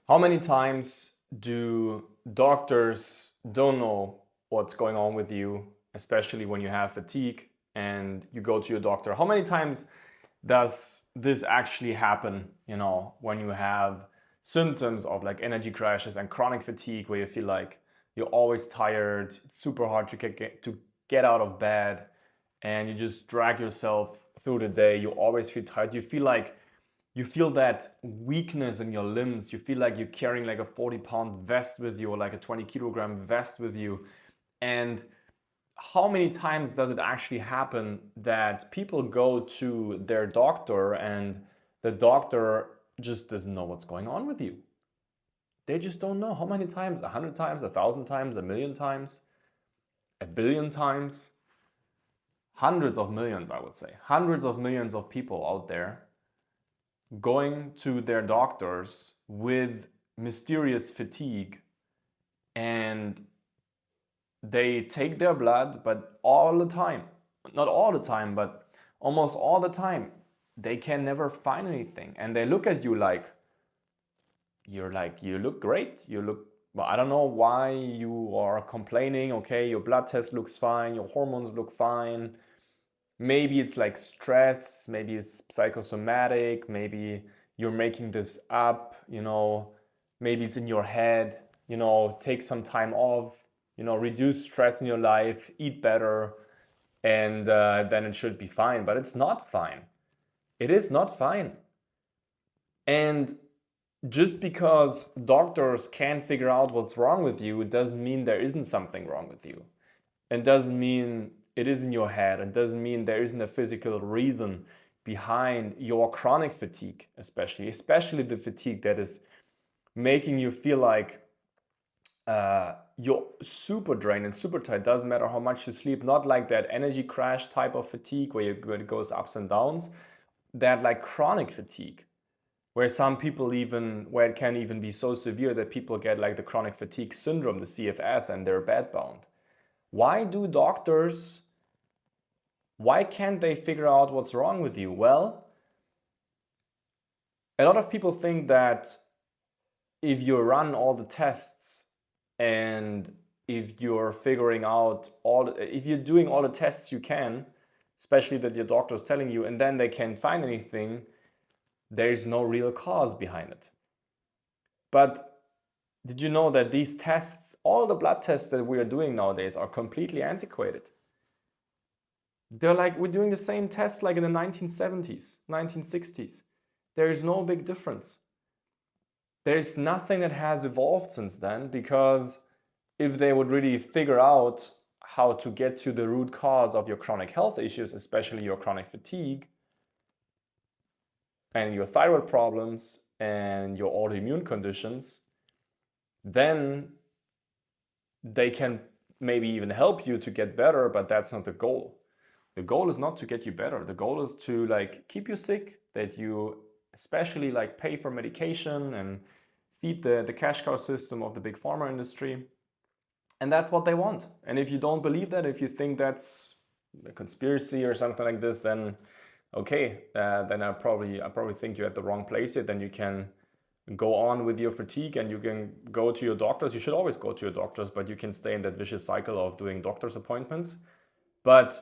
How many times do doctors don't know what's going on with you, especially when you have fatigue and you go to your doctor? How many times does this actually happen, when you have symptoms of like energy crashes and chronic fatigue where you feel like you're always tired, it's super hard to get out of bed and you just drag yourself through the day, you always feel tired, you feel that weakness in your limbs. You feel like you're carrying like a 40-pound vest with you or like a 20-kilogram vest with you. And how many times does it actually happen that people go to their doctor and the doctor just doesn't know what's going on with you? They just don't know. How many times? 100 times, 1,000 times, 1,000,000 times, 1,000,000,000 times? Hundreds of millions, I would say. Hundreds of millions of people out there going to their doctors with mysterious fatigue, and they take their blood, but all the time, not all the time, but almost all the time, they can never find anything. And they look at you like, you look great. Well, I don't know why you are complaining. Okay, your blood test looks fine, your hormones look fine. Maybe it's like stress, maybe it's psychosomatic, maybe you're making this up, maybe it's in your head, take some time off, reduce stress in your life, eat better, and then it should be fine. But it's not fine. It is not fine. And just because doctors can't figure out what's wrong with you, it doesn't mean there isn't something wrong with you. It doesn't mean it is in your head. It doesn't mean there isn't a physical reason behind your chronic fatigue, especially the fatigue that is making you feel like you're super drained and super tired. Doesn't matter how much you sleep. Not like that energy crash type of fatigue where it goes ups and downs. That like chronic fatigue, where it can even be so severe that people get like the chronic fatigue syndrome, the CFS, and they're bedbound. Why do doctors, why can't they figure out what's wrong with you? Well, a lot of people think that if you run all the tests and if you're if you're doing all the tests you can, especially that your doctor is telling you, and then they can't find anything, there's no real cause behind it. But did you know that these tests, all the blood tests that we are doing nowadays, are completely antiquated? They're like, we're doing the same tests like in the 1970s, 1960s. There is no big difference. There's nothing that has evolved since then, because if they would really figure out how to get to the root cause of your chronic health issues, especially your chronic fatigue and your thyroid problems and your autoimmune conditions, then they can maybe even help you to get better, but that's not the goal. The goal is not to get you better. The goal is to like keep you sick, that you especially like pay for medication and feed the cash cow system of the big pharma industry. And that's what they want. And if you don't believe that, if you think that's a conspiracy or something like this, then okay, then I probably think you're at the wrong place here. Then you can go on with your fatigue and you can go to your doctors. You should always go to your doctors, but you can stay in that vicious cycle of doing doctor's appointments. But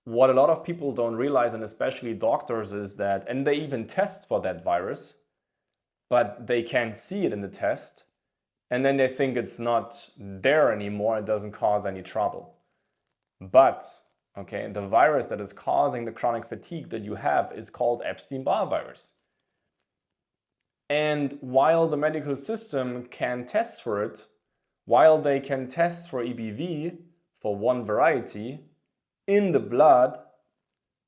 what a lot of people don't realize, and especially doctors, is that, and they even test for that virus, but they can't see it in the test. And then they think it's not there anymore, it doesn't cause any trouble. But, okay, the virus that is causing the chronic fatigue that you have is called Epstein-Barr virus. And while the medical system can test for it, while they can test for EBV for one variety in the blood,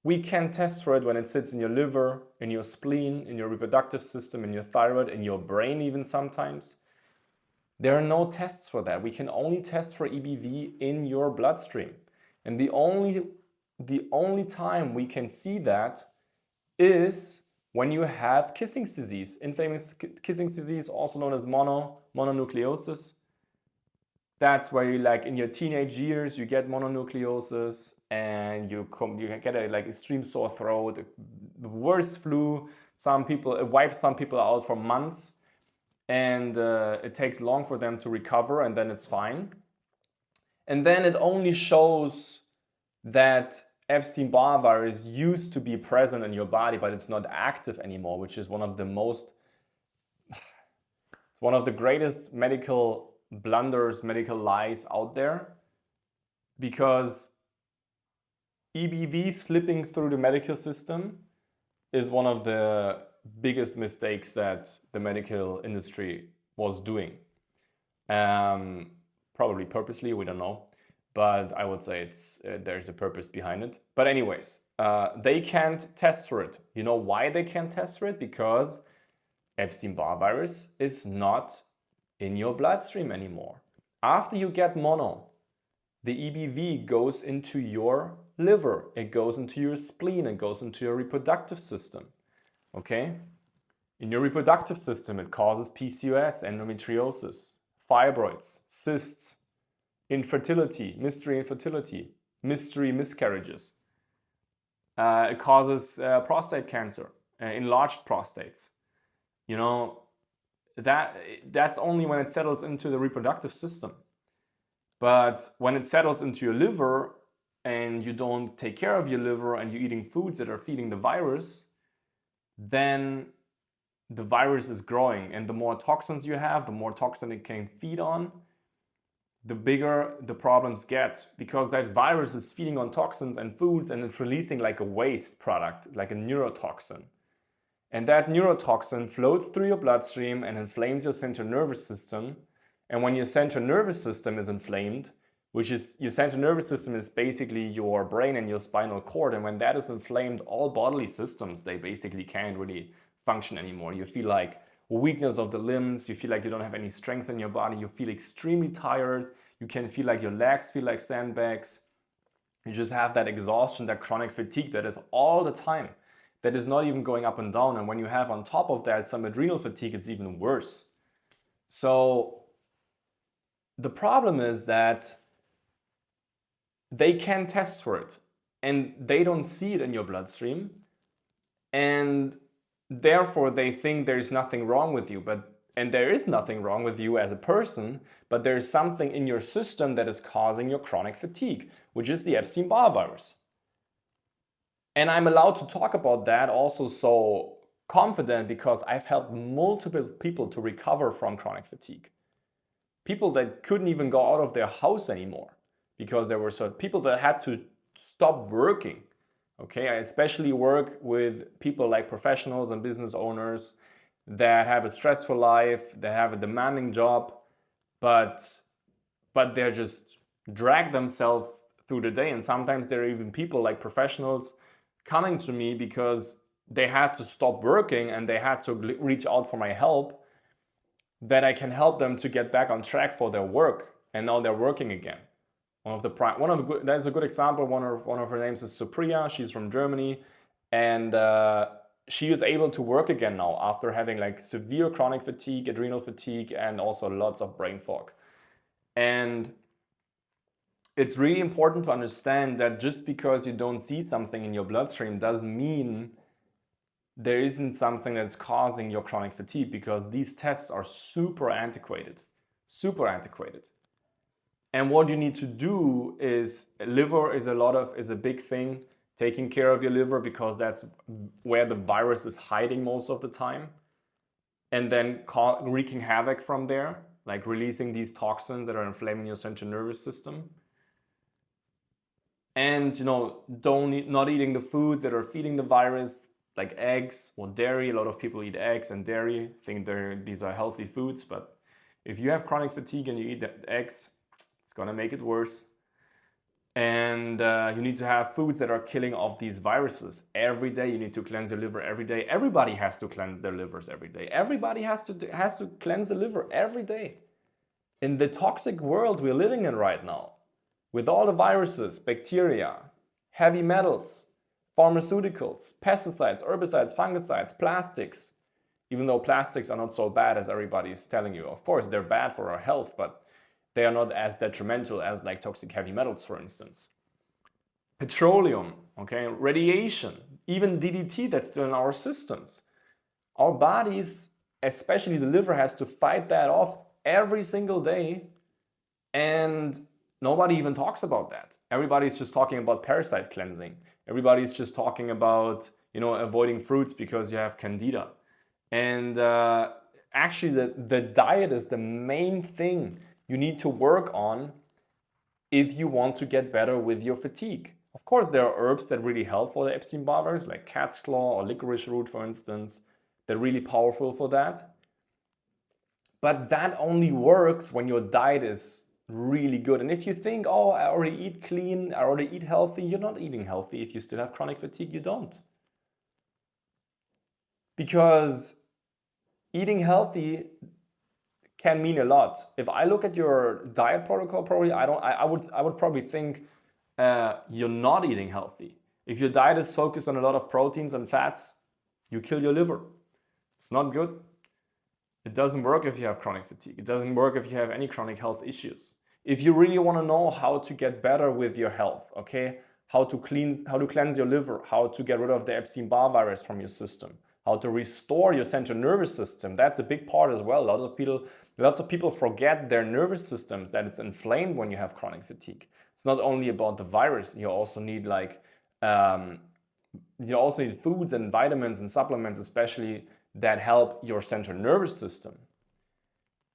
we can test for it when it sits in your liver, in your spleen, in your reproductive system, in your thyroid, in your brain even sometimes. There are no tests for that. We can only test for EBV in your bloodstream. And the only time we can see that is when you have Kissing's disease, infamous Kissing's disease, also known as mononucleosis. That's where you, like in your teenage years, you get mononucleosis and you get a like extreme sore throat, the worst flu. It wipes some people out for months. and it takes long for them to recover, and then it's fine. And then it only shows that Epstein-Barr virus used to be present in your body, but it's not active anymore, which is one of the greatest medical blunders, medical lies out there, because EBV slipping through the medical system is one of the biggest mistakes that the medical industry was doing. Probably purposely, we don't know, but I would say there's a purpose behind it. But anyways, they can't test for it. You know why they can't test for it? Because Epstein-Barr virus is not in your bloodstream anymore. After you get mono, the EBV goes into your liver, it goes into your spleen, it goes into your reproductive system. Okay? In your reproductive system, it causes PCOS, endometriosis, fibroids, cysts, infertility, mystery miscarriages. It causes prostate cancer, enlarged prostates. You know, that's only when it settles into the reproductive system. But when it settles into your liver and you don't take care of your liver and you're eating foods that are feeding the virus, then the virus is growing. And the more toxins you have, the more toxin it can feed on, the bigger the problems get, because that virus is feeding on toxins and foods, and it's releasing like a waste product, like a neurotoxin. And that neurotoxin floats through your bloodstream and inflames your central nervous system. And when your central nervous system is inflamed, which is, your central nervous system is basically your brain and your spinal cord, and when that is inflamed, all bodily systems, they basically can't really function anymore. You feel like weakness of the limbs, you feel like you don't have any strength in your body, you feel extremely tired, you can feel like your legs feel like sandbags. You just have that exhaustion, that chronic fatigue that is all the time, that is not even going up and down. And when you have on top of that some adrenal fatigue, it's even worse. So the problem is that they can test for it and they don't see it in your bloodstream, and therefore they think there's nothing wrong with you. And there is nothing wrong with you as a person, but there's something in your system that is causing your chronic fatigue, which is the Epstein-Barr virus. And I'm allowed to talk about that also so confident because I've helped multiple people to recover from chronic fatigue. People that couldn't even go out of their house anymore because there were certain people that had to stop working. Okay, I especially work with people like professionals and business owners that have a stressful life, they have a demanding job, but they're just drag themselves through the day. And sometimes there are even people like professionals coming to me because they had to stop working and they had to reach out for my help, that I can help them to get back on track for their work, and now they're working again. That's a good example. One of her names is Supriya. She's from Germany, and she is able to work again now after having like severe chronic fatigue, adrenal fatigue, and also lots of brain fog. And it's really important to understand that just because you don't see something in your bloodstream doesn't mean there isn't something that's causing your chronic fatigue, because these tests are super antiquated. And what you need to do is, liver is a big thing, taking care of your liver, because that's where the virus is hiding most of the time, and then wreaking havoc from there, like releasing these toxins that are inflaming your central nervous system. And not eating the foods that are feeding the virus, like eggs or dairy. A lot of people eat eggs and dairy, think these are healthy foods, but if you have chronic fatigue and you eat eggs, it's gonna make it worse. And you need to have foods that are killing off these viruses every day. You need to cleanse your liver every day. Everybody has to cleanse their livers every day. Everybody has to cleanse the liver every day. In the toxic world we're living in right now, with all the viruses, bacteria, heavy metals, pharmaceuticals, pesticides, herbicides, fungicides, plastics, even though plastics are not so bad as everybody is telling you. Of course, they're bad for our health, but they are not as detrimental as like toxic heavy metals, for instance. Petroleum, okay, radiation, even DDT that's still in our systems. Our bodies especially the liver has to fight that off every single day, and nobody even talks about that. Everybody's just talking about parasite cleansing. Everybody's just talking about, avoiding fruits because you have candida. And actually, the diet is the main thing you need to work on if you want to get better with your fatigue. Of course, there are herbs that really help for the Epstein-Barr virus, like cat's claw or licorice root, for instance. They're really powerful for that. But that only works when your diet is really good. And if you think, oh, I already eat clean, I already eat healthy, you're not eating healthy. If you still have chronic fatigue, you don't. Because eating healthy can mean a lot. If I look at your diet protocol, probably I would probably think you're not eating healthy. If your diet is focused on a lot of proteins and fats, you kill your liver. It's not good. It doesn't work if you have chronic fatigue. It doesn't work if you have any chronic health issues. If you really want to know how to get better with your health, okay, how to cleanse your liver, how to get rid of the Epstein-Barr virus from your system, how to restore your central nervous system, that's a big part as well. Lots of people forget their nervous systems, that it's inflamed when you have chronic fatigue. It's not only about the virus. You also need foods and vitamins and supplements, especially that help your central nervous system.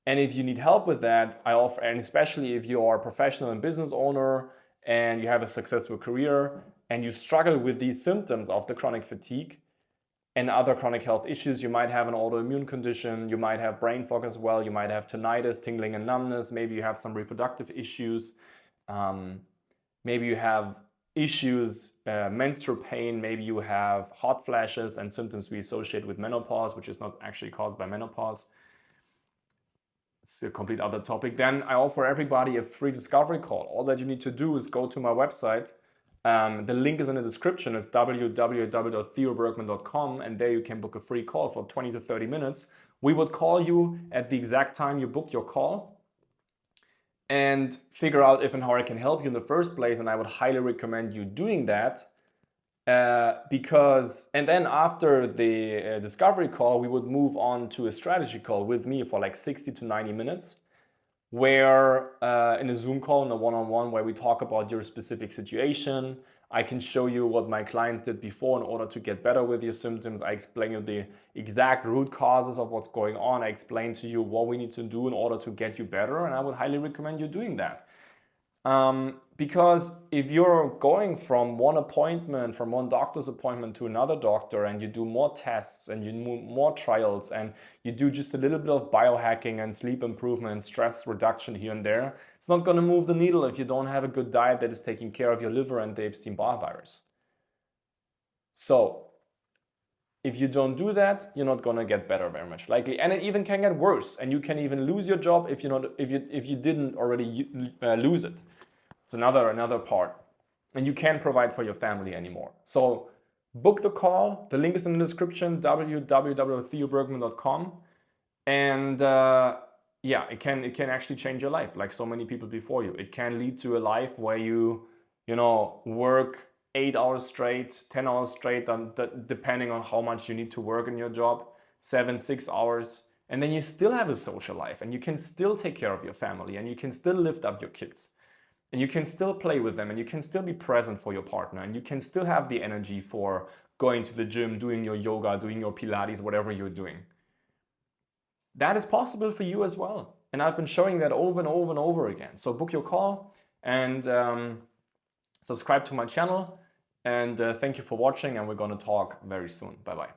And if you need help with that, I offer, and especially if you are a professional and business owner and you have a successful career and you struggle with these symptoms of the chronic fatigue and other chronic health issues, you might have an autoimmune condition, you might have brain fog as well, you might have tinnitus, tingling and numbness, maybe you have some reproductive issues, maybe you have issues, menstrual pain, maybe you have hot flashes and symptoms we associate with menopause, which is not actually caused by menopause. It's a complete other topic. Then I offer everybody a free discovery call. All that you need to do is go to my website. The link is in the description. It's www.theobergmann.com, and there you can book a free call for 20 to 30 minutes. We would call you at the exact time you book your call and figure out if and how I can help you in the first place. And I would highly recommend you doing that and then after the discovery call, we would move on to a strategy call with me for like 60 to 90 minutes, where in a Zoom call, in a one-on-one, where we talk about your specific situation. I can show you what my clients did before in order to get better with your symptoms. I explain you the exact root causes of what's going on. I explain to you what we need to do in order to get you better, and I would highly recommend you doing that. Because if you're going from one doctor's appointment to another doctor, and you do more tests and you do more trials and you do just a little bit of biohacking and sleep improvement and stress reduction here and there, it's not going to move the needle if you don't have a good diet that is taking care of your liver and the Epstein-Barr virus. So if you don't do that, you're not going to get better very much likely, and it even can get worse, and you can even lose your job if you didn't already lose it. It's another part, and you can't provide for your family anymore. So book the call. The link is in the description, www.theobergmann.com, and it can actually change your life, like so many people before you. It can lead to a life where you work 8 hours straight, 10 hours straight, depending on how much you need to work in your job, 6 hours, and then you still have a social life, and you can still take care of your family, and you can still lift up your kids, and you can still play with them, and you can still be present for your partner, and you can still have the energy for going to the gym, doing your yoga, doing your Pilates, whatever you're doing. That is possible for you as well. And I've been showing that over and over and over again. So book your call and subscribe to my channel. And thank you for watching, and we're going to talk very soon. Bye-bye.